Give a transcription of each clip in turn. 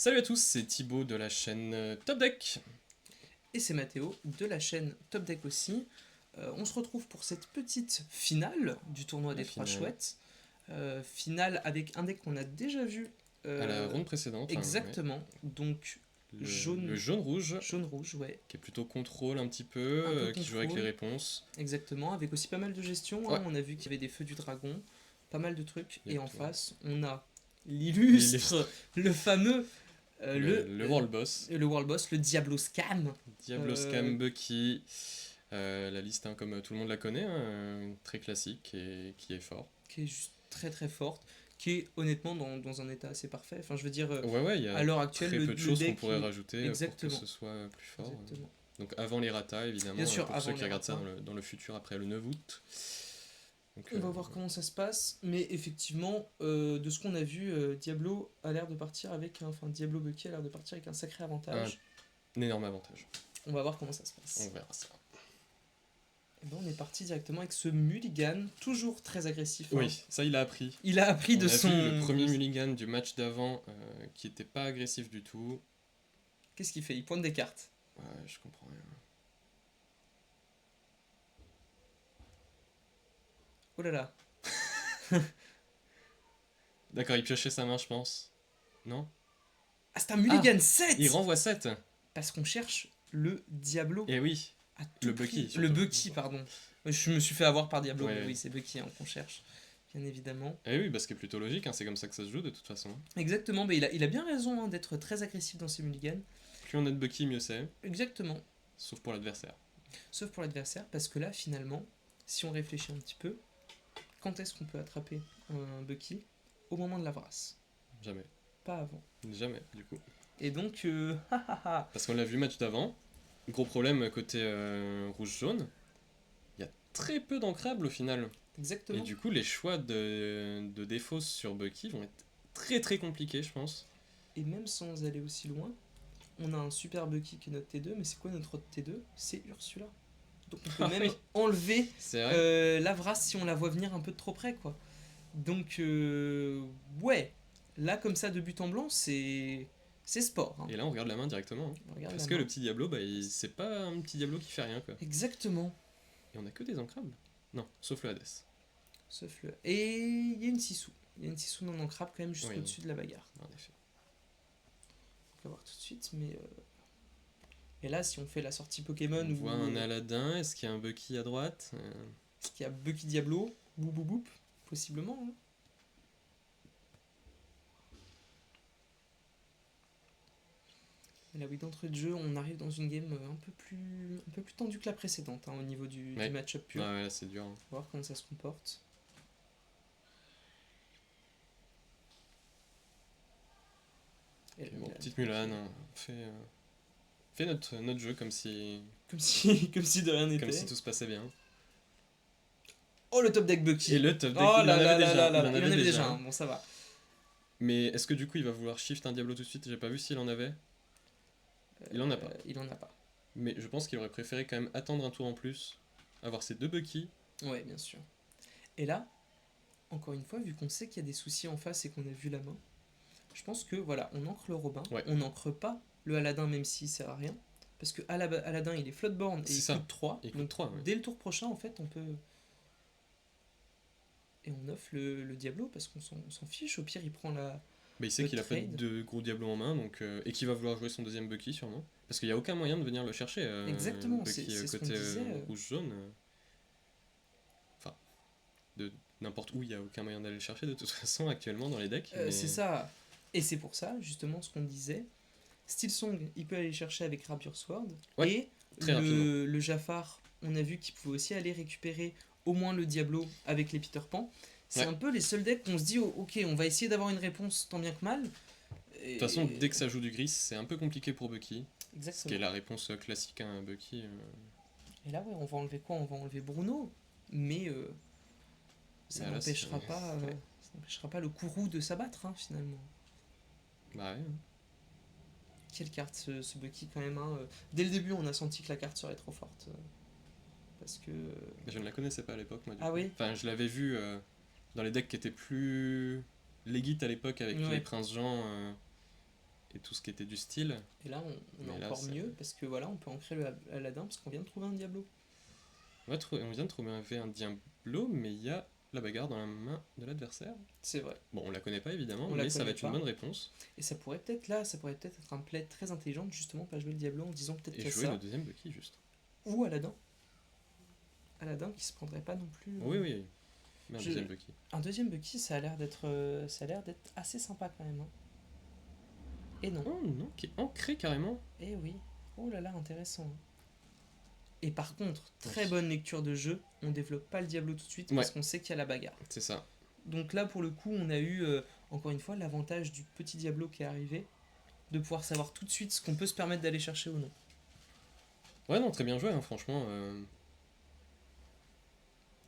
Salut à tous, c'est Thibaut de la chaîne Top Deck. Et c'est Mathéo de la chaîne Top Deck aussi. On se retrouve pour cette petite finale du tournoi des Trois Finale. Chouettes. Finale avec un deck qu'on a déjà vu. À la ronde précédente. Exactement. Donc Le jaune, jaune-rouge, jaune-rouge, ouais. qui est plutôt contrôle un petit peu, Un peu qui joue avec les contrôle. réponses. Exactement. Avec aussi pas mal de gestion. Ouais. On a vu qu'il y avait des feux du dragon. Pas mal de trucs. Et en Exactement. face, on a l'illustre, le fameux. Le World Boss. Le World Boss, le Diablo Scam. Diablo Scam Bucky. La liste, comme tout le monde la connaît, très classique et qui est fort. Qui est juste très très forte, qui est honnêtement dans un état assez parfait. Enfin, je veux dire, Ouais, il y a à l'heure actuelle, très peu de le choses qu'on deck pourrait est- rajouter Exactement. pour que ce soit plus fort. Exactement. Donc avant les ratas, évidemment, Bien sûr, pour avant ceux qui les regardent ça ratas. dans le futur après le 9 août. Donc, On va voir comment ça se passe, mais effectivement, de ce qu'on a vu, Diablo a l'air de partir avec enfin Diablo Bucky a l'air de partir avec un sacré avantage. un énorme avantage. On va voir comment ça se passe. On verra ça. Et ben, on est parti directement avec ce mulligan, toujours très agressif. Hein. Oui, ça il a appris. Il a appris On de a son. vu le premier mulligan du match d'avant qui était pas agressif du tout. Qu'est-ce qu'il fait? Il pointe des cartes. Ouais, je comprends rien. Oh là là. D'accord, il piochait sa main, je pense. Non? Ah, c'est un mulligan 7. Il renvoie 7. Parce qu'on cherche le Diablo. Et oui, À tout le prix. Bucky, surtout. Le Bucky, pardon. Je me suis fait avoir par Diablo, Ouais. mais oui, c'est Bucky hein, qu'on cherche, bien évidemment. Et oui, bah, ce qui est plutôt logique, c'est comme ça que ça se joue de toute façon. Exactement, mais il a bien raison hein, d'être très agressif dans ses mulligans. Plus on a de Bucky, mieux c'est. Exactement. Sauf pour l'adversaire. Sauf pour l'adversaire, parce que là, finalement, si on réfléchit un petit peu, quand est-ce qu'on peut attraper un Bucky? Au moment de la vrasse. Jamais. Pas avant. Jamais, du coup. Et donc, Parce qu'on l'a vu match d'avant. Gros problème côté rouge-jaune. Il y a très peu d'ancrables au final. exactement. Et du coup, les choix de défausse sur Bucky vont être très très compliqués, je pense. Et même sans aller aussi loin, on a un super Bucky qui est notre T2, mais c'est quoi notre autre T2? C'est Ursula. Donc on peut Ah même oui. enlever C'est vrai. la vrasse si on la voit venir un peu de trop près, quoi. Donc, ouais, là, comme ça, de but en blanc, c'est sport. Hein. Et là, on regarde la main directement. Hein. Regarde Parce la que main. le petit Diablo, c'est pas un petit Diablo qui fait rien, quoi. Exactement. Et on a que des ancrables. Non, sauf le Hades. Sauf le. Et il y a une Sissou. Il y a une Sissou non ancrable quand même juste Oui. au-dessus de la bagarre. En effet. On va voir tout de suite, mais. Et là, si on fait la sortie Pokémon On où. voit un Aladdin, est-ce qu'il y a un Bucky à droite Qui a Bucky Diablo, boum boum boum, possiblement. Hein. Et là, oui, d'entrée de jeu, on arrive dans une game un peu plus tendue que la précédente hein, au niveau du Ouais. match-up pur. Ouais, là, c'est dur. Hein. On va voir comment ça se comporte. Et Ok, là, bon, il a- petite Mulan, hein. Fait notre jeu comme si Comme si de rien n'était. comme si tout se passait bien. Oh, le top deck Bucky. Et le top deck, Oh il en là avait là déjà. là là Il là, en il en avait avait déjà. déjà un, bon ça va. Mais est-ce que du coup il va vouloir shift un Diablo tout de suite? J'ai pas vu s'il en avait. Il en a pas. Il en a pas. Mais je pense qu'il aurait préféré quand même attendre un tour en plus, avoir ses deux Bucky. Ouais, bien sûr. Et là, encore une fois, vu qu'on sait qu'il y a des soucis en face et qu'on a vu la main, je pense que voilà, on ancre le Robin, Ouais. on n'ancre pas le Aladdin même s'il sert à rien. Parce que Aladdin il est floatborn et C'est il ça. coûte 3. Il coûte donc 3, ouais. dès le tour prochain en fait on peut. Et on offre le Diablo parce qu'on s'en fiche, au pire il prend la. Mais il sait Le qu'il a pas trade. de gros Diablo en main, donc et qu'il va vouloir jouer son deuxième Bucky sûrement. Parce qu'il n'y a aucun moyen de venir le chercher. Exactement, Bucky c'est ce qu'on côté disait, rouge-jaune. Enfin, de n'importe où, il n'y a aucun moyen d'aller le chercher de toute façon actuellement dans les decks. Mais... C'est ça. Et c'est pour ça, justement, ce qu'on disait. Steelsong, il peut aller chercher avec Rapier Sword. Ouais, et très rapidement. le Jafar, on a vu qu'il pouvait aussi aller récupérer au moins le Diablo avec les Peter Pan. C'est Ouais. un peu les seuls decks qu'on se dit, oh, ok, on va essayer d'avoir une réponse tant bien que mal. De toute façon, dès que ça joue du gris, c'est un peu compliqué pour Bucky. Ce Exactement. qui est la réponse classique à un Bucky. Et là, ouais, on va enlever quoi? On va enlever Bruno. Mais ça Là, n'empêchera c'est- pas, ouais. ça n'empêchera pas le Kourou de s'abattre, hein, finalement. Bah ouais. Quelle carte ce Bucky quand même hein. Dès le début on a senti que la carte serait trop forte parce que Je ne la connaissais pas à l'époque, moi. Du Ah coup. oui. Enfin, je l'avais vue dans les decks qui étaient plus legit à l'époque avec Ouais. les Prince Jean et tout ce qui était du style. Et là, on Mais est là, encore c'est- mieux parce que voilà, on peut ancrer le Aladdin parce qu'on vient de trouver un Diablo. On vient de trouver un Diablo, mais il y a la bagarre dans la main de l'adversaire. C'est vrai. Bon, on la connaît pas évidemment, On la mais ça va connaît être une pas. bonne réponse. Et ça pourrait peut-être là, ça pourrait peut-être être un play très intelligent de justement pas jouer le Diablo en disant peut-être Et qu'il y a jouer ça. le deuxième Bucky, juste. Ou Aladdin. Aladdin qui se prendrait pas non plus. Oui, oui. Mais un Je- deuxième Bucky. Un deuxième Bucky, ça a l'air d'être assez sympa quand même. Hein. Et non. Oh non, qui est ancré carrément. Eh oui. Oh là là, intéressant. Et par contre, très Oui. bonne lecture de jeu. On développe pas le Diablo tout de suite parce qu'on sait qu'il y a la bagarre. C'est ça. Donc là, pour le coup, on a eu, encore une fois, l'avantage du petit Diablo qui est arrivé, de pouvoir savoir tout de suite ce qu'on peut se permettre d'aller chercher ou non. Ouais, non, très bien joué, hein, franchement.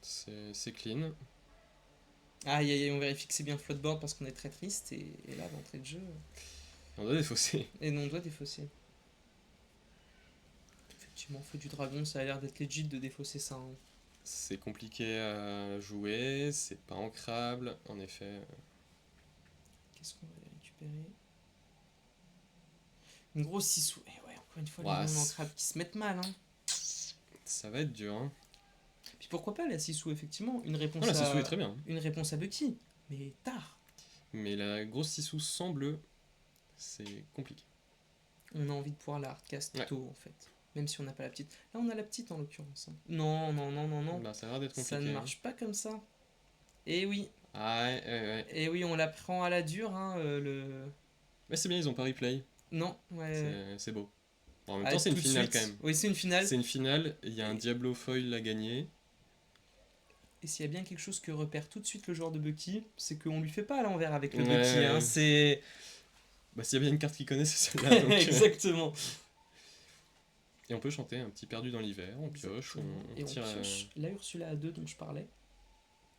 C'est clean. Aïe aïe aïe, on vérifie que c'est bien floatboard parce qu'on est très triste, et là, d'entrée de jeu, On doit défausser. et non, on doit défausser. Effectivement, feu du dragon, ça a l'air d'être legit de défausser ça. Hein. C'est compliqué à jouer, c'est pas ancrable, en effet. Qu'est-ce qu'on va aller récupérer? Une grosse 6 ou... Eh ouais, encore une fois, Ouais, les c'est- noms ancrables qui se mettent mal. Hein. Ça va être dur, hein. Puis pourquoi pas la 6 ou, effectivement, une réponse, Non, la à... Sissou est très bien. une réponse à Bucky, mais tard. Mais la grosse Sissou sans bleu, c'est compliqué. On a envie de pouvoir la hardcast Ouais. tôt en fait. Même si on n'a pas la petite. Là on a la petite en l'occurrence. Hein. Non, non, non, non, non. Bah, ça a l'air d'être compliqué. Ça ne hein. marche pas comme ça. Et oui, Ah, ouais. et oui, on la prend à la dure. Hein, le... Mais c'est bien, ils ont pas replay. Non, ouais. C'est beau. Bon, en même Ah, temps, c'est une tout de finale suite. quand même. Oui, c'est une finale. C'est une finale, il y a un Et- Diablo Foil à gagner. Et s'il y a bien quelque chose que repère tout de suite le joueur de Bucky, c'est qu'on lui fait pas à l'envers avec le Ouais. Bucky. Hein, c'est. Bah, s'il y a bien une carte qu'il connaît, c'est celle-là. donc, Exactement. Et on peut chanter un petit perdu dans l'hiver, on pioche, on Et on tire. pioche la Ursula à 2 dont je parlais.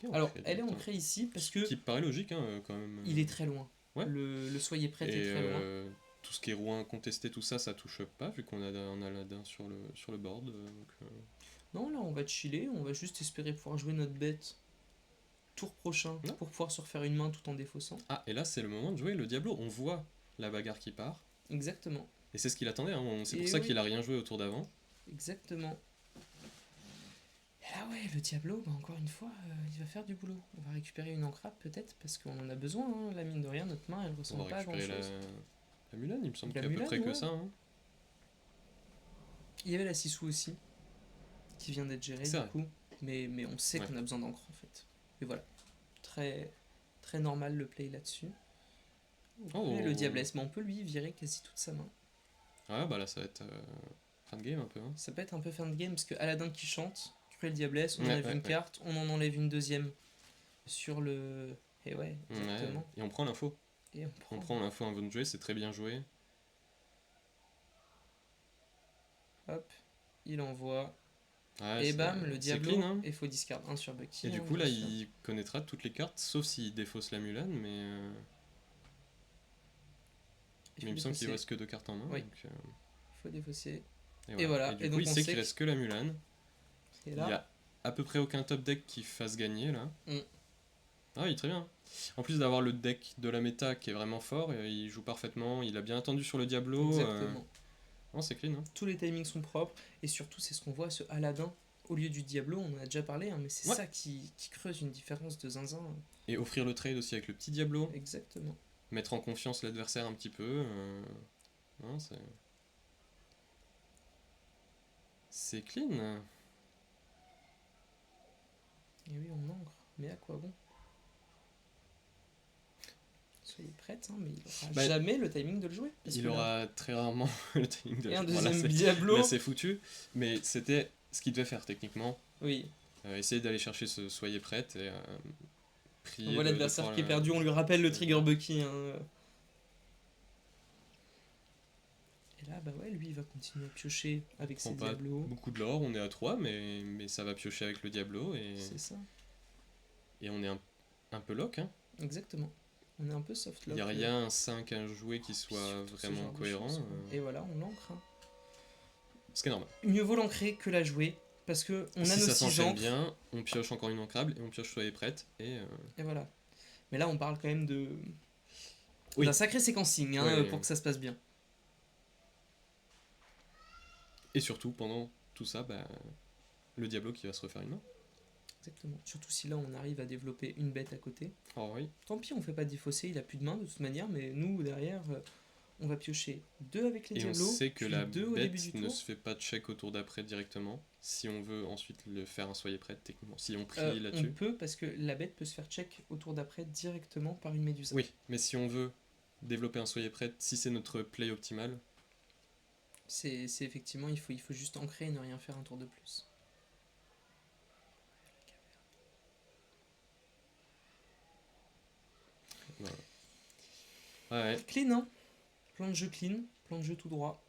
Ok, on Alors, crée elle est directement. ancrée ici parce Ce que qui paraît logique, hein, quand même. il est très loin. Ouais. Le soyez prêt Et est très loin. tout ce qui est Rouen contesté, tout ça, ça touche pas, vu qu'on a un Aladdin sur le board. Non, là, on va chiller, on va juste espérer pouvoir jouer notre bête tour prochain Non. pour pouvoir se refaire une main tout en défaussant. Ah, et là, c'est le moment de jouer le Diablo. On voit la bagarre qui part. Exactement, Et c'est ce qu'il attendait, hein. C'est pour Et ça oui. qu'il a rien joué au tour d'avant. exactement. Et là, ouais, le Diablo, bah, encore une fois, il va faire du boulot. On va récupérer une ancrable peut-être, parce qu'on en a besoin, hein. La mine de rien, notre main, elle On ressemble pas va à récupérer grand-chose. la Mulan, il me semble La qu'il y a à peu Mulan, près que ouais. ça. Hein. Il y avait la Sissou aussi, qui vient d'être gérée, C'est du vrai. coup. Mais on sait Ouais. qu'on a besoin d'encre, en fait. Et voilà. Très, très normal le play là-dessus. Oh. Et le Diablesse, mais on peut lui virer quasi toute sa main. Ah, bah là, ça va être fin de game un peu. Hein. Ça peut être un peu fin de game parce que Aladdin qui chante, Cruel Diablesse, on Ouais, enlève ouais, une ouais. carte, on en enlève une deuxième sur le. Et ouais, exactement. Ouais. Et on prend l'info. Et on On prend. prend l'info avant de jouer, c'est très bien joué. Hop, il envoie. Ouais, Et c'est- bam, le c'est Diablo. clean, hein. Et faut discard 1 sur Bucky. Et du hein, coup, là, bien sûr. il connaîtra toutes les cartes, sauf s'il défausse la Mulan, mais Il il me faut semble qu'il défausser. reste que deux cartes en main. Oui. Donc, Il faut défausser. et voilà. Et du Et coup, donc, il on sait sait qu'il que- reste que la Mulan. Et Il y là, a à peu près aucun top deck qui fasse gagner là. Mm. Ah oui, très bien. En plus d'avoir le deck de la méta qui est vraiment fort, il joue parfaitement, il a bien attendu sur le Diablo. exactement. Non, c'est clean. Hein. Tous les timings sont propres. Et surtout, c'est ce qu'on voit, ce Aladdin. Au lieu du Diablo, on en a déjà parlé, hein, mais c'est Ouais. ça qui creuse une différence de zinzin. Et offrir le trade aussi avec le petit Diablo, Exactement. mettre en confiance l'adversaire un petit peu. Non, c'est clean. Et oui, on encre. Mais à quoi bon? Soyez prête, hein, mais il aura Bah, jamais le timing de le jouer. parce Il que là- aura très rarement le timing de Et un Voilà, deuxième c'est- Diablo. Là, c'est foutu. Mais c'était ce qu'il devait faire techniquement. Oui. Essayer d'aller chercher ce soyez prête et prier. On voit de l'adversaire pouvoir qui est la- perdu, on lui rappelle le trigger Bucky. Hein. Et là, bah ouais, lui, il va continuer à piocher avec prend ses pas Diablos. beaucoup de l'or, on est à 3, mais ça va piocher avec le Diablo C'est ça. et on est un peu lock. Hein. Exactement. On est un peu soft Il lock. n'y a rien, un 5 à jouer qui soit Surtout ce vraiment genre de cohérent. choses, quoi. Et voilà, on l'ancre. Hein. Ce qui est normal. Mieux vaut l'ancrer que la jouer. Parce que on a Si nos ça 6 s'enchaîne encres. bien, on pioche encore une ancrable et on pioche soyez prête. Et Et voilà. Mais là, on parle quand même de. Oui. d'un sacré séquencing hein, Ouais. pour que ça se passe bien. Et surtout, pendant tout ça, bah, le Diablo qui va se refaire une main. Exactement. Surtout si là on arrive à développer une bête à côté. Oh oui. Tant pis, on fait pas défausser, il a plus de main de toute manière, mais nous derrière, on va piocher 2 avec les Et on diablos, sait que puis la 2 au début du bête ne tour. se fait pas check au tour d'après directement. Si on veut ensuite le faire un soyez prêt, techniquement. Si on prie On là-dessus. peut parce que la bête peut se faire check au tour d'après directement par une médusa. Oui, mais si on veut développer un soyez prêt, si c'est notre play optimal, C'est effectivement, il faut juste ancrer et ne rien faire un tour de plus. voilà. Ouais, Clean, hein. Plan de jeu clean, plan de jeu tout droit.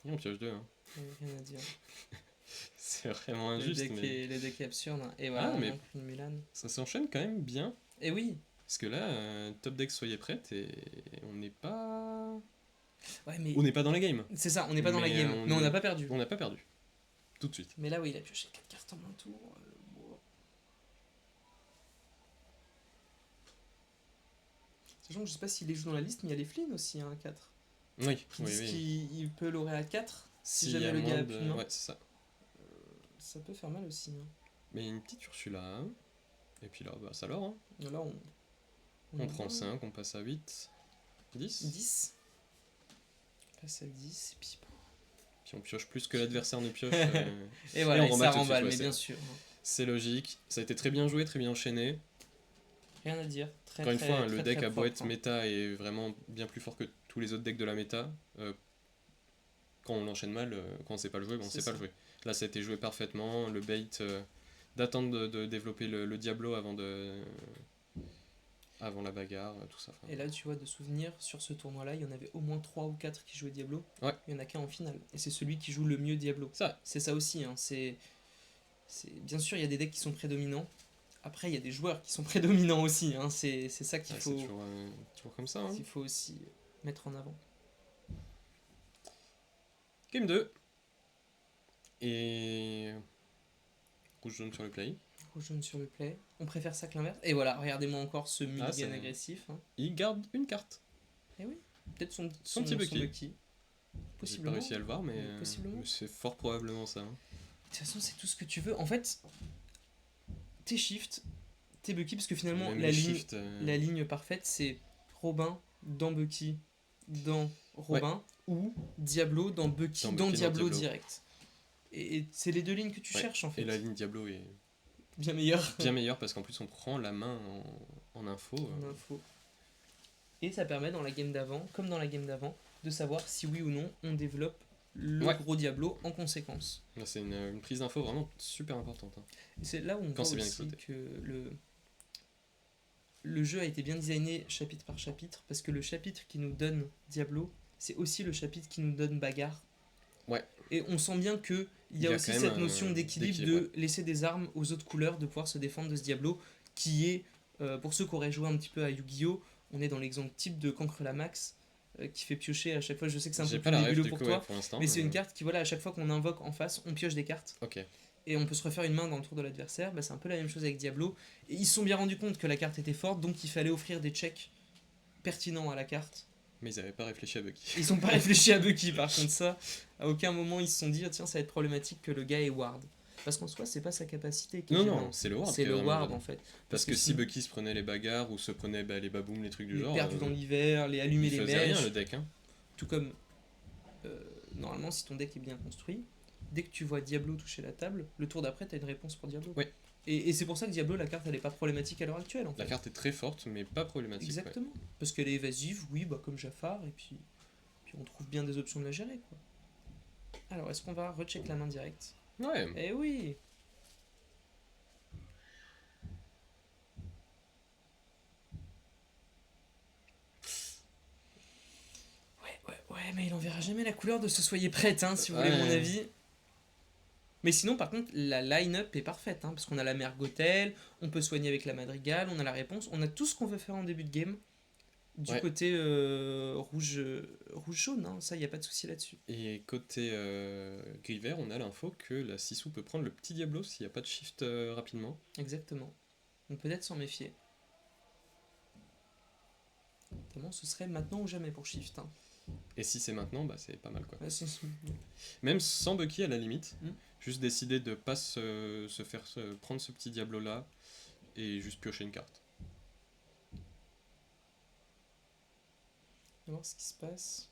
et on pioche deux. Hein. Rien à dire. C'est vraiment injuste, mais Le deck est absurde. Hein. Et voilà, Ah, mais- on manque une Mulan. ça s'enchaîne quand même bien. Et oui, Parce que là, top deck soyez prête et on n'est pas. ouais, mais On n'est pas dans la game. c'est ça, on n'est pas dans la Mais, game, mais on n'a pas perdu. On n'a pas perdu. Tout de suite. Mais là, oui, il a pioché 4 cartes en un tour. Bon. Sachant que je sais pas s'il les joue dans la liste, mais il y a les Flynn aussi, hein, 4. Oui, Qui oui, disent oui. qu'il peut l'aurer à 4 si S'il y jamais a le gars moins a plus de main. Ouais, c'est ça. Ça peut faire mal aussi. Hein. Mais une petite Ursula. Hein. Et puis là, bah, ça l'or. Hein. Là, On prend 5, on passe à 8. 10. 10. On passe à 10, et puis bon. Puis on pioche plus que l'adversaire ne pioche. Et voilà, on et ça remballe tout de remballe, suite, mais ouais, bien sûr. Hein. C'est logique. Ça a été très bien joué, très bien enchaîné. Rien à dire. Très, Encore une très, fois, hein, très, le deck très à beau propre, être hein. méta est vraiment bien plus fort que tous les autres decks de la méta. Quand on l'enchaîne mal, quand on sait pas le jouer, on C'est sait pas ça. le jouer. Là, ça a été joué parfaitement. Le bait, d'attendre de développer le Diablo avant la bagarre, tout ça. Enfin, Et là, tu vois, de souvenir, sur ce tournoi-là, il y en avait au moins 3 ou 4 qui jouaient Diablo. Ouais. Il y en a qu'un en finale. Et c'est celui qui joue le mieux Diablo. ça, C'est ça aussi. Hein. Bien sûr, il y a des decks qui sont prédominants. Après, il y a des joueurs qui sont prédominants aussi. Hein. C'est ça c'est toujours comme ça. Hein. qu'il faut aussi mettre en avant. Game 2. Et. Rouge-jaune sur le play. Rouge jaune sur le play. On préfère ça que l'inverse. Et voilà, regardez-moi encore ce mulligan c'est- agressif. Hein. Il garde une carte. Et oui, peut-être Son petit Bucky. Bucky. J'ai pas Possiblement. réussi à le voir, mais, Possiblement. mais c'est fort probablement ça. Hein. De toute façon, c'est tout ce que tu veux. En fait, tes shifts, tes Bucky, parce que finalement, Même la les ligne, shifts, la ligne parfaite, c'est Robin dans Bucky, dans Robin, ou Diablo dans Bucky, Dans dans Bucky, dans Diablo Diablo. direct. Et c'est les deux lignes que tu Ouais. cherches en fait. Et la ligne Diablo est Bien meilleure. bien meilleure parce qu'en plus on prend la main en info. En info. Et ça permet dans la game d'avant, comme dans la game d'avant, de savoir si oui ou non on développe le Ouais. gros Diablo en conséquence. Là, c'est une prise d'info vraiment super importante. Hein. Et c'est là où on Quand voit c'est bien aussi exploité. que le jeu a été bien designé chapitre par chapitre, parce que le chapitre qui nous donne Diablo, c'est aussi le chapitre qui nous donne Bagarre. Ouais. Et on sent bien que il y a aussi quand même cette un notion d'équilibre de d'équilibre, laisser des armes aux autres couleurs, de pouvoir se défendre de ce Diablo, qui est, pour ceux qui auraient joué un petit peu à Yu-Gi-Oh!, on est dans l'exemple type de Cancre la Max, qui fait piocher à chaque fois. Je sais que c'est un J'ai peu pas plus la ref nébuleux du pour coup toi, ouais, pour l'instant. mais c'est une carte qui, voilà, à chaque fois qu'on invoque en face, on pioche des cartes. Ok. Et on peut se refaire une main dans le tour de l'adversaire. Bah, c'est un peu la même chose avec Diablo. Et ils se sont bien rendus compte que la carte était forte, donc il fallait offrir des checks pertinents à la carte. Mais ils avaient pas réfléchi à Bucky. Ils sont pas réfléchi à Bucky, par contre, ça. À aucun moment ils se sont dit, ah, tiens, ça va être problématique que le gars ait ward. Parce qu'en soi, c'est pas sa capacité qui est Non, gênante. non, c'est le ward. C'est qui est le vraiment ward gênant. en fait. Parce que si sinon, Bucky se prenait les bagarres ou se prenait les babooms, les trucs du les genre. perdus dans l'hiver, les allumer il les faisait rien mèches. le deck. Hein. Tout comme, normalement, si ton deck est bien construit, dès que tu vois Diablo toucher la table, le tour d'après, t'as une réponse pour Diablo. Oui. Et c'est pour ça que Diablo, la carte, elle est pas problématique à l'heure actuelle. En fait. La carte est très forte, mais pas problématique. Ouais. Exactement. Parce qu'elle est évasive, oui, bah, comme Jafar, et puis on trouve bien des options de la gérer. Quoi. Alors, est-ce qu'on va recheck la main directe? Ouais. Eh oui. Ouais, mais il enverra jamais la couleur de ce soyez prête, hein, si vous voulez Ouais. mon avis. Mais sinon, par contre, la line-up est parfaite, hein, parce qu'on a la mère Gothel, on peut soigner avec la madrigale, on a la réponse, on a tout ce qu'on veut faire en début de game. Du Ouais. côté rouge-jaune, hein, ça, il n'y a pas de souci là-dessus. Et côté gris vert, on a l'info que la Sissou peut prendre le petit Diablo s'il n'y a pas de shift rapidement. Exactement. Donc peut-être s'en méfier. Notamment, ce serait maintenant ou jamais pour Shift. Hein. Et si c'est maintenant, bah c'est pas mal quoi. Ouais, Même sans Bucky à la limite, Mm. juste décider de pas se faire prendre ce petit Diablo là et juste piocher une carte. On va voir ce qui se passe.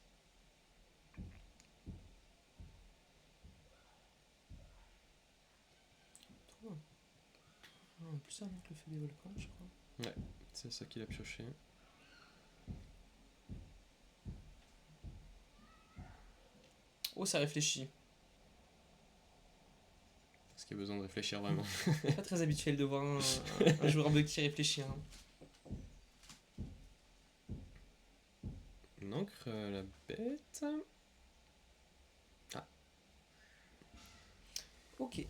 Plus avant que le feu des volcans, je crois. C'est ça qu'il a pioché. Oh, ça réfléchit. Parce qu'il y a besoin de réfléchir vraiment. Pas très habituel de voir un joueur Bucky réfléchir. Hein. On ancre la bête. Ok.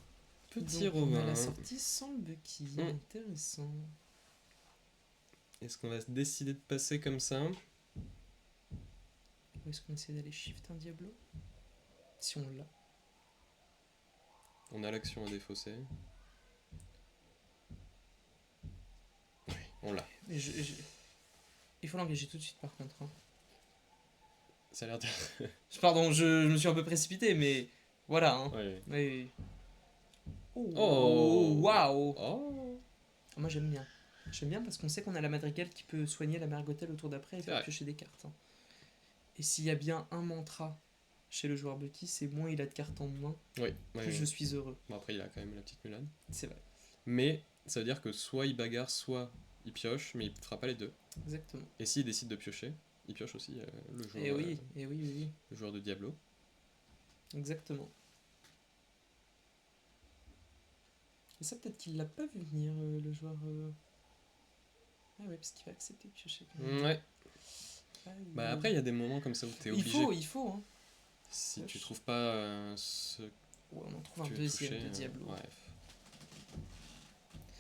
Petit Donc, on a Robin. la sortie sans le Bucky. Intéressant. Est-ce qu'on va décider de passer comme ça? Ou est-ce qu'on essaie d'aller shift un Diablo? Si on l'a. On a l'action à défausser. Oui, on l'a. Il faut l'engager tout de suite par contre. Hein. Ça a l'air de... Pardon, je me suis un peu précipité, mais voilà. Hein. Ouais. Oui. Oh. Waouh. Oh. Moi j'aime bien. J'aime bien parce qu'on sait qu'on a la Madrigal qui peut soigner la Mergotel au tour d'après et C'est faire vrai. piocher des cartes. Hein. Et s'il y a bien un mantra chez le joueur Bucky, c'est moins il a de cartes en main, Oui. plus je suis heureux. Bon, après, il a quand même la petite Mulan. C'est vrai. Mais ça veut dire que soit il bagarre, soit il pioche, mais il fera pas les deux. Exactement. Et s'il décide de piocher, il pioche aussi le joueur, Et oui, et oui, oui, oui. le joueur de Diablo. Exactement. Et ça, peut-être qu'il l'a pas vu venir, le joueur. Ah ouais, parce qu'il va accepter de piocher quand même. Ouais. Ah, Bah après, il y a des moments comme ça où t'es obligé. il faut, hein. Si tu trouves pas ce Ouais, on en trouve que un tu veux deuxième toucher, de Diablo. ouais.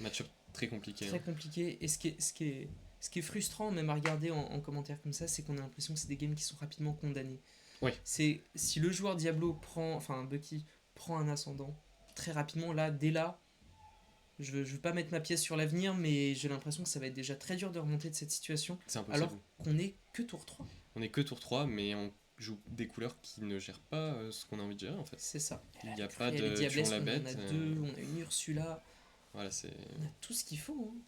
Match-up très compliqué. Très hein. compliqué. Et ce qui est frustrant, même à regarder en commentaire comme ça, c'est qu'on a l'impression que c'est des games qui sont rapidement condamnés. Oui. C'est si le joueur Diablo prend, enfin Bucky prend un ascendant très rapidement, là, dès là, je veux pas mettre ma pièce sur l'avenir, mais j'ai l'impression que ça va être déjà très dur de remonter de cette situation, C'est impossible. alors qu'on est que tour 3. On est que tour 3, mais on joue des couleurs qui ne gèrent pas ce qu'on a envie de gérer en fait. C'est ça. Il n'y a pas Il y a les de Diablesses, tuons la on bête. en a deux, on a une Ursula, Voilà, c'est. on a tout ce qu'il faut. Hein.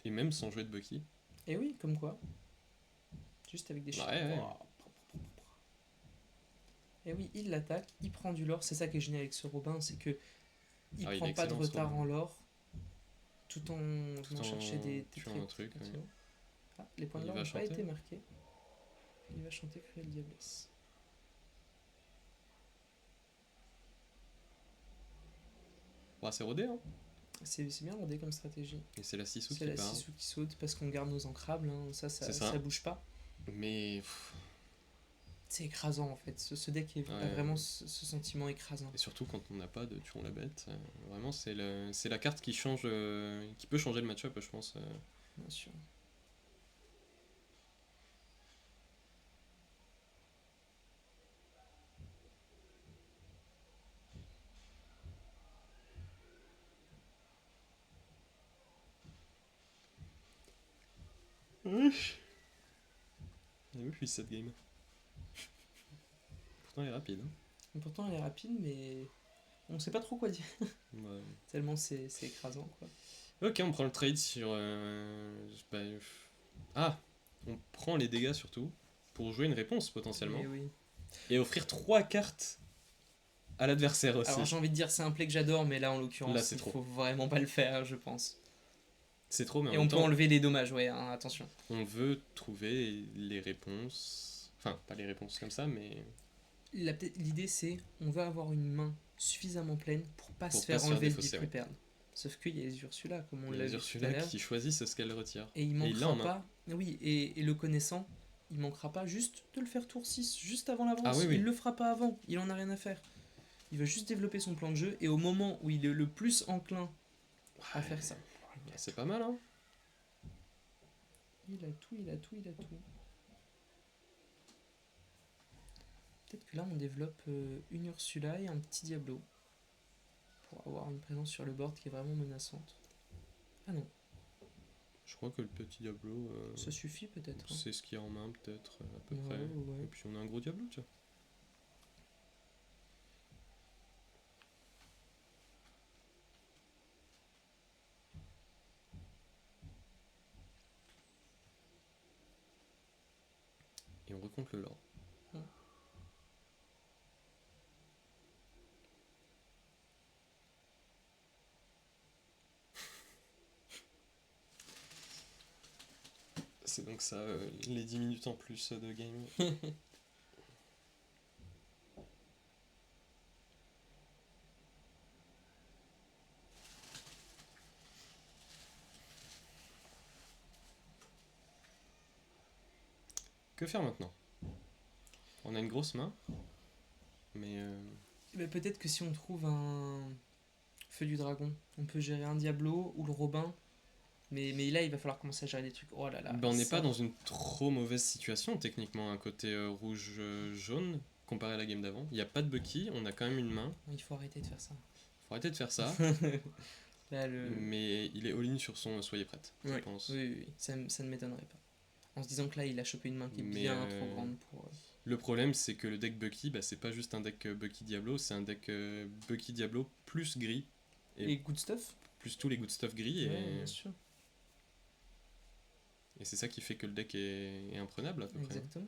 Et même sans jouer de Bucky. Et oui, comme quoi. Juste avec des chiens. Ouais. Et oui, il l'attaque, il prend du lore. C'est ça qui est génial avec ce Robin, c'est que il Ah, il prend est pas de excellent, ce retard Robin. en lore, tout en venant chercher des tuant traits. un truc. Ouais. Ah, les points de Il lore va n'ont pas chanter. été marqués. Il va chanter Cruel Diablesse. Bon, c'est rodé, hein. C'est bien rodé comme stratégie. Et c'est la Sissou C'est qui la part. Sissou qui saute parce qu'on garde nos ancrables, hein. C'est ça. Ça bouge pas. Mais. C'est écrasant en fait. Ce deck a Ouais. vraiment ce sentiment écrasant. Et surtout quand on n'a pas de tuons la bête. Vraiment, c'est la carte qui change. Qui peut changer le match-up, je pense. Bien sûr. Il a vu cette game. Pourtant, elle est rapide. Hein. Et pourtant elle est rapide, mais on sait pas trop quoi dire. Ouais. Tellement c'est écrasant quoi. Ok, on prend le trade sur. Bah, ah, on prend les dégâts surtout pour jouer une réponse potentiellement Mais oui. et offrir 3 cartes à l'adversaire aussi. Alors j'ai envie de dire c'est un play que j'adore, mais là en Là, l'occurrence c'est il trop. faut vraiment pas le faire, je pense. C'est trop, mais en Et même on peut temps, enlever les dommages, ouais, hein, attention. on veut trouver les réponses. Enfin, pas les réponses comme ça, mais L'idée c'est on va avoir une main suffisamment pleine pour pas Pour se faire pas se faire enlever le défausser, deep ouais. repair. Sauf qu'il y a les Ursula, comme on l'a les vu tout à Ursula l'heure. qui choisissent ce qu'elle retire. Et il l'a en manquera main. pas. Oui, et le connaissant, il manquera pas juste de le faire tour 6, juste avant l'avance. Ah oui, oui. Il le fera pas avant, il en a rien à faire. Il va juste développer son plan de jeu, et au moment où il est le plus enclin à faire ça. Bah, c'est pas mal, hein. Il a tout, il a tout, il a tout. Peut-être que là on développe une Ursula et un petit Diablo. Pour avoir une présence sur le board qui est vraiment menaçante. Ah non, Je crois que le petit Diablo, ça suffit peut-être. Hein. c'est ce qu'il y a en main, peut-être, à peu Ouais, près. ouais. Et puis on a un gros Diablo, tu vois. Et on recompte le lore. Mm. C'est donc ça, les 10 minutes en plus de game. Que faire maintenant? On a une grosse main, mais Mais peut-être que si on trouve un feu du dragon, on peut gérer un Diablo ou le Robin. Mais là, il va falloir commencer à gérer des trucs. Oh là là. ben, on n'est ça- pas dans une trop mauvaise situation techniquement, un côté rouge-jaune comparé à la game d'avant. Il n'y a pas de Bucky, on a quand même une main. Il faut arrêter de faire ça. Faut arrêter de faire ça, Là, le... mais il est all-in sur son soyez prête, je Ouais, pense. oui, oui, oui. Ça ne m'étonnerait pas. En se disant que là, il a chopé une main qui est Mais, bien trop grande pour. Le problème, c'est que le deck Bucky, bah, c'est pas juste un deck Bucky Diablo, c'est un deck Bucky Diablo plus gris. Et good stuff. Plus tous les good stuff gris, Ouais, bien sûr. et c'est ça qui fait que le deck est imprenable à peu près. Exactement.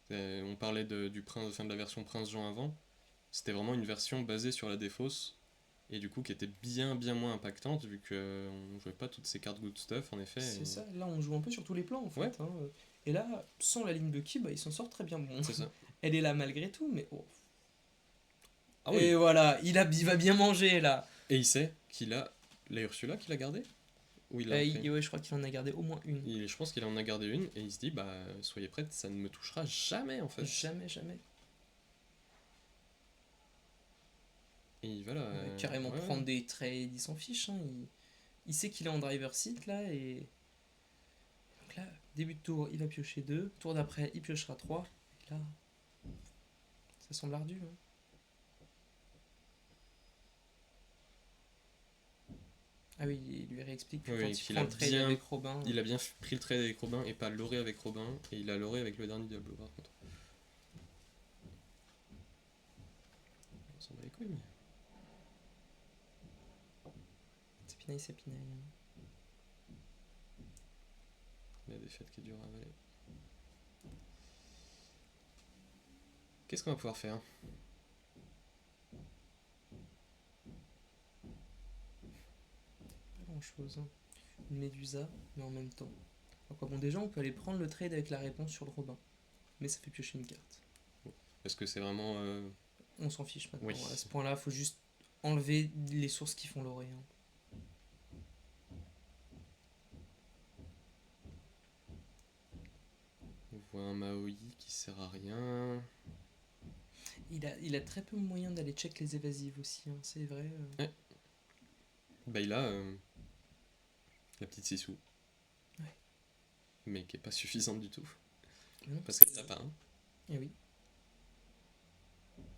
On parlait du prince, enfin, de la version Prince Jean avant, c'était vraiment une version basée sur la défausse, et du coup qui était bien moins impactante, vu qu'on jouait pas toutes ces cartes good stuff en effet. C'est et- ça. Là, on joue un peu sur tous les plans en fait. Ouais. Hein. Et là, sans la ligne Bucky, bah, il s'en sort très bien. Bon, C'est ça. elle est là malgré tout, mais. Oh. Ah oui. Et voilà, il va bien manger là. Et il sait qu'il a la Ursula qu'il a gardée. Ou il l'a repris. Ouais, je crois qu'il en a gardé au moins une. Je pense qu'il en a gardé une, et il se dit, bah soyez prête, ça ne me touchera jamais en fait. Jamais, jamais. Et il va là. Il va carrément ouais. prendre des trades, il s'en fiche. Hein. Il sait qu'il est en driver seat là et. Donc là, début de tour, il va piocher 2. Tour d'après, il piochera 3. Et là, ça semble ardu. Hein. Ah oui, il lui réexplique que Oui, quand oui, il qu'il prend a le trade bien- avec Robin. Il a bien pris le trade avec Robin et pas l'oré avec Robin, et il a l'oré avec le dernier Diablo par contre. On s'en bat les couilles, mais. C'est pinaille, c'est pinaille. Hein. La défaite qui est dure à avaler. Qu'est-ce qu'on va pouvoir faire? Pas grand chose. Hein. Une Médusa, mais en même temps. Donc, bon, déjà, on peut aller prendre le trade avec la réponse sur le Robin. Mais ça fait piocher une carte. Est-ce que c'est vraiment. On s'en fiche maintenant. Oui. À ce point-là, faut juste enlever les sources qui font l'oré. Hein. On voit un Maoi qui sert à rien. Il a très peu moyen d'aller check les évasives aussi, hein, c'est vrai. Bah il a la petite Sissou. Ouais. Mais qui est pas suffisante du tout. Mais non, Parce qu'elle tape à 1. Eh oui.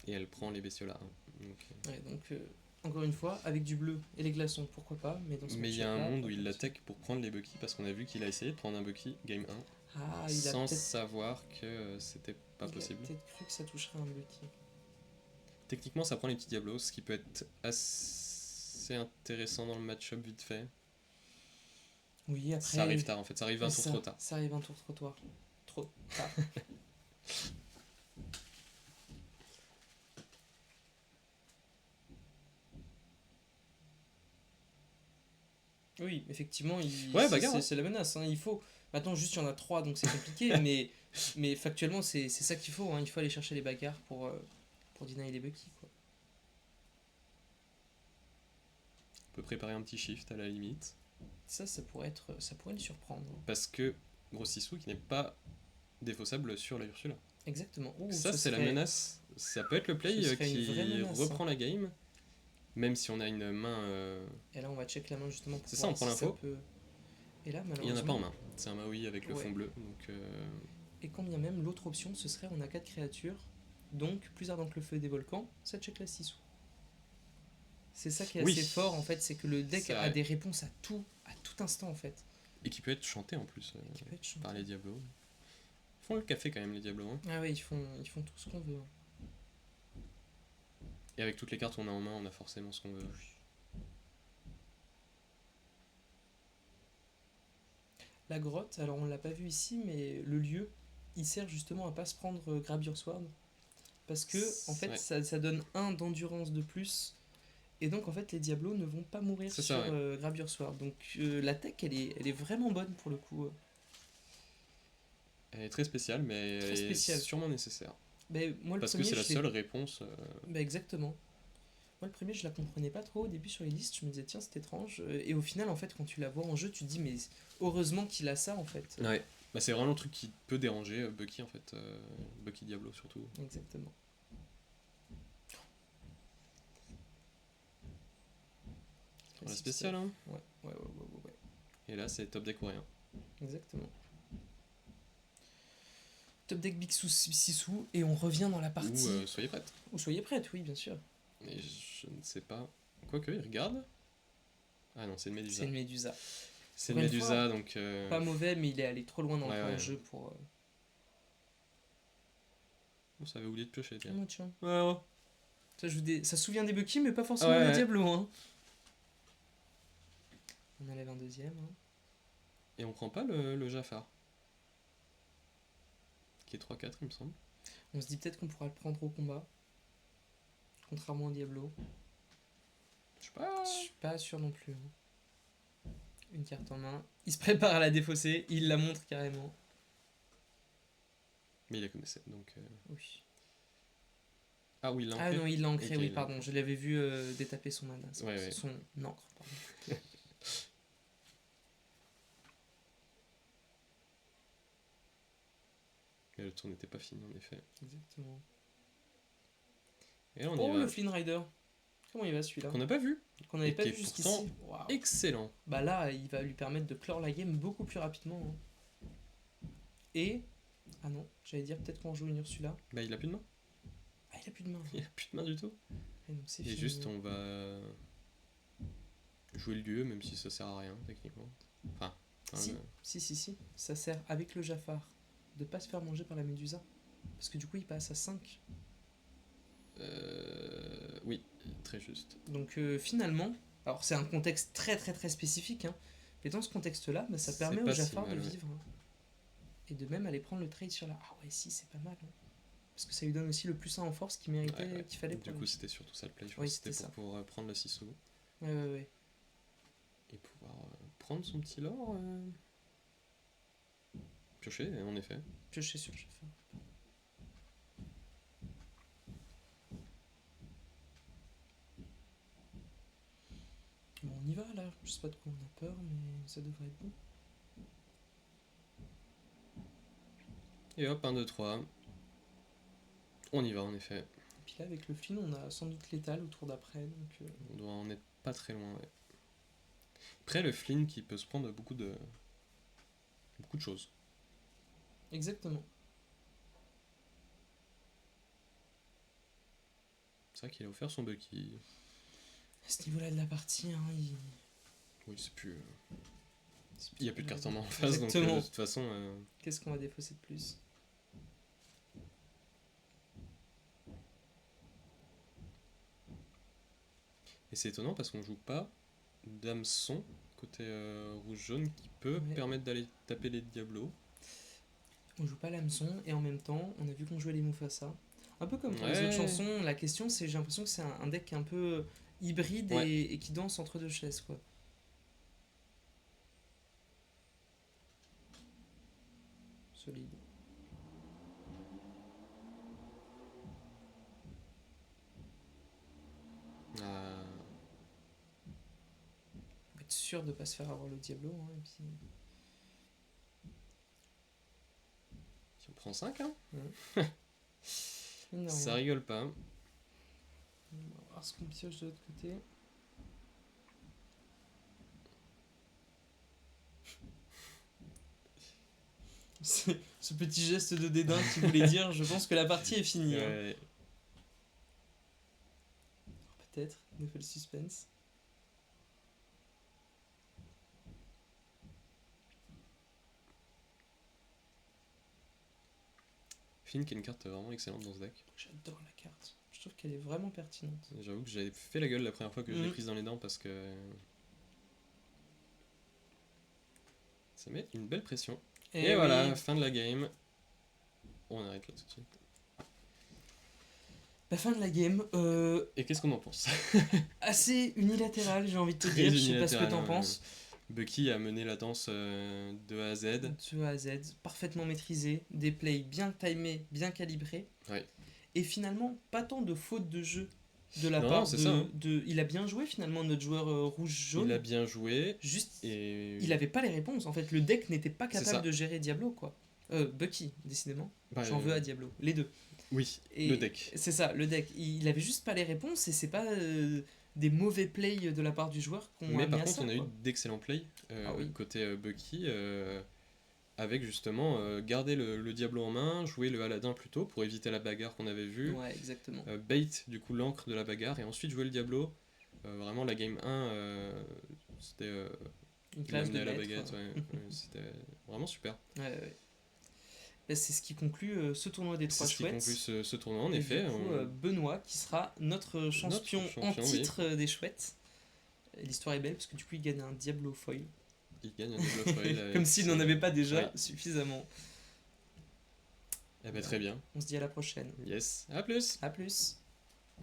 Et elle prend les bestioles à 1. Donc, Ouais, donc, encore une fois, avec du bleu et les glaçons, pourquoi pas. Mais, dans ce mais il y a match-up-là, un monde pas où il possible. l'attaque pour prendre les Bucky, parce qu'on a vu qu'il a essayé de prendre un Bucky, game 1, Ah, il a sans peut-être savoir que c'était pas il a possible. peut-être cru que ça toucherait un Bucky. Techniquement, ça prend les petits Diablos, ce qui peut être assez intéressant dans le match-up vite fait. Oui, après. Ça arrive tard en fait, ça arrive un Ouais, tour ça, trop tard. Ça arrive un tour trop tard. Trop tard. Oui, effectivement, Ouais, bagarre, hein. c'est la menace. Hein. Il faut. Maintenant, juste, il y en a 3, donc c'est compliqué. mais factuellement, c'est ça qu'il faut. Hein. Il faut aller chercher les bagarres pour deny les Bucky. Quoi. On peut préparer un petit shift à la limite. Ça pourrait le surprendre. Hein. Parce que Grossissou qui n'est pas défaussable sur la Ursula. Exactement. Ouh, Ça, ce c'est la serait- menace. Ça peut être le play ce serait qui une vraie menace, reprend la game. Même si on a une main. Et là, on va check la main justement pour C'est ça, on voir prend si l'info. peut- Et là, Il n'y en malheureusement. a pas en main. C'est un Maui avec le Ouais. fond bleu. Donc, Et quand bien même, l'autre option, ce serait on a 4 créatures, donc plus ardent que le feu des volcans, ça check la 6. C'est ça qui est Oui. assez fort en fait, c'est que le deck C'est a vrai. des réponses à tout, à tout instant en fait. Et qui peut être chanté en plus Qui peut être chanté. par les Diablos. Ils font le café quand même, les Diablos. Hein. Ah ouais, ils font tout ce qu'on veut. Hein. Et avec toutes les cartes qu'on a en main, on a forcément ce qu'on veut. La grotte, alors on l'a pas vu ici, mais le lieu, il sert justement à pas se prendre Grab Your Sword. Parce que, en fait, Ouais. ça donne 1 d'endurance de plus. Et donc, en fait, les Diablos ne vont pas mourir C'est sur ça, ouais. Grab Your Sword. Donc, la tech, elle est vraiment bonne pour le coup. Elle est très spéciale, mais Très elle est spéciale. sûrement nécessaire. Ben, moi, le Parce que premier, c'est la je l'ai- seule réponse. Ben, exactement. Moi, le premier, je la comprenais pas trop au début sur les listes. Je me disais, tiens, c'est étrange. Et au final, en fait, quand tu la vois en jeu, tu te dis, mais heureusement qu'il a ça, en fait. Ouais. Bah, c'est vraiment le truc qui peut déranger Bucky en fait. Bucky Diablo surtout. Exactement. Pour la spéciale, hein. Ouais. Et là, c'est top deck coréen. Exactement. Top deck Big Sissou, et on revient dans la partie. Ou soyez prêtes. Ou soyez prêtes, oui, bien sûr. Et je ne sais pas. Quoique, il regarde. Ah non, c'est une Médusa. C'est une Médusa. C'est Pour une une Médusa, fois, donc. Pas mauvais, mais il est allé trop loin dans Ouais, le ouais. jeu pour. Oh, ça avait oublié de piocher, tiens. Oh, tiens. Ouais, ouais. Ça se souvient des Bucky, mais pas forcément Ouais, des ouais. Diablos. Hein. On enlève un deuxième. Hein. Et on prend pas le Jafar. Qui est 3-4, il me semble. On se dit peut-être qu'on pourra le prendre au combat. Contrairement au Diablo. Je sais pas. Je suis pas sûr non plus. Hein. Une carte en main. Il se prépare à la défausser. Il la montre carrément. Mais il la connaissait, donc. Oui. Ah oui, il l'a Ah ancré. non, il l'a ancré, Ok, oui, il l'a pardon. ancré. Je l'avais vu détaper son mana. Ouais. Son encre, pardon. Mais le tour n'était pas fini, en effet. Exactement. Et là, on y Oh, va. le Flynn Rider. Comment il va celui-là Qu'on n'a pas vu. Qu'on n'avait et pas qui vu est jusqu'ici. pourtant Waouh. Excellent. Bah là, il va lui permettre de clore la game beaucoup plus rapidement. Hein. Et. Ah non, j'allais dire peut-être qu'on joue une Ursula. Bah, il a plus de main. Ah, il a plus de main. Il a plus de main du tout. Et donc c'est Et fini. juste, on va jouer le dieu, même si ça sert à rien, techniquement. Enfin, Si. Ça sert avec le Jafar de pas se faire manger par la Médusa. Parce que du coup, il passe à 5. Oui, très juste. Donc finalement, alors c'est un contexte très spécifique, hein, mais dans ce contexte-là, bah, ça C'est permet au pas si Jafar mal, de ouais. vivre. Hein. Et de même aller prendre le trade sur la. Ah ouais, si, c'est pas mal. Hein. Parce que ça lui donne aussi le plus 1 en force qu'il méritait, Ouais. qu'il fallait Du pour coup, lui. c'était surtout ça le play. Je Oui, pense que c'était c'était pour pouvoir prendre la 6 Ouais. et pouvoir prendre son petit lore. Piocher, en effet. Piocher sur le Jafar. Bon, on y va là. Je sais pas de quoi on a peur, mais ça devrait être bon. Et hop, 1, 2, 3. On y va, en effet. Et puis là, avec le Flynn, on a sans doute l'étal au tour d'après. Donc, On doit en être pas très loin, ouais. Après, le Flynn qui peut se prendre beaucoup de choses. Exactement. C'est vrai qu'il a offert son Bucky. À ce niveau-là de la partie, hein, Oui, c'est plus. c'est Il n'y a plus de carte en main en face, donc Exactement. de toute façon. Qu'est-ce qu'on va défausser de plus? Et c'est étonnant parce qu'on joue pas d'hameçon côté rouge-jaune qui peut Ouais. permettre d'aller taper les Diablos. On joue pas l'hameçon et en même temps, on a vu qu'on jouait les Mufasa. Un peu comme pour les Ouais. autres chansons, la question c'est, j'ai l'impression que c'est un deck un peu hybride Ouais. et qui danse entre deux chaises quoi. Solide. Faut être sûr de pas se faire avoir le Diablo. Hein, et puis... Si on prend 5, hein, Mine de ça rien. rigole pas. On va voir ce qu'on pioche de l'autre côté. Ce petit geste de dédain qui voulait dire je pense que la partie est finie. Hein. Ouais. Peut-être, ne fait le suspense. Finn qui est une carte vraiment excellente dans ce deck. J'adore la carte. Je trouve qu'elle est vraiment pertinente. J'avoue que j'avais fait la gueule la première fois que je l'ai Mhm. prise dans les dents parce que ça met une belle pression. Et voilà, oui. fin de la game. On arrête là tout de suite. La fin de la game, Et qu'est-ce qu'on en pense? assez unilatérale, j'ai envie de te Très dire. Je sais pas ce que unilatéral, t'en hein. penses. Bucky a mené la danse de A à Z. De A à Z, parfaitement maîtrisé, des plays bien timés, bien calibrés. Ouais. Et finalement, pas tant de fautes de jeu de la Non, part c'est de, ça, hein. Il a bien joué finalement, notre joueur rouge-jaune. Il a bien joué. Juste, Et il avait pas les réponses. En fait, le deck n'était pas C'est ça. capable de gérer Diablo, quoi. Bucky, décidément. Bah, J'en veux à Diablo, les deux. Oui, Et le deck. c'est ça, le deck. Il avait juste pas les réponses et c'est pas des mauvais plays de la part du joueur qu'on Mais amené par à contre, ça, on a quoi. eu d'excellents plays Ah oui. côté Bucky, avec justement garder le Diablo en main, jouer le Aladdin plus tôt pour éviter la bagarre qu'on avait vue, Ouais, exactement. bait du coup l'encre de la bagarre et ensuite jouer le Diablo. Vraiment la game 1, c'était Une il classe amenait de à la maître. baguette, ouais, c'était vraiment super. Ouais, ouais. Ben, c'est ce qui conclut ce tournoi des C'est trois ce qui chouettes. conclut ce tournoi en Et effet. du coup, Benoît qui sera notre champion en champion, oui. titre des chouettes. Et l'histoire est belle parce que du coup il gagne un Diablo foil. Il gagne un Diablo foil. Comme s'il n'en avait pas déjà Ouais. suffisamment. Eh ben, très bien. On se dit à la prochaine. Yes. À plus. A plus.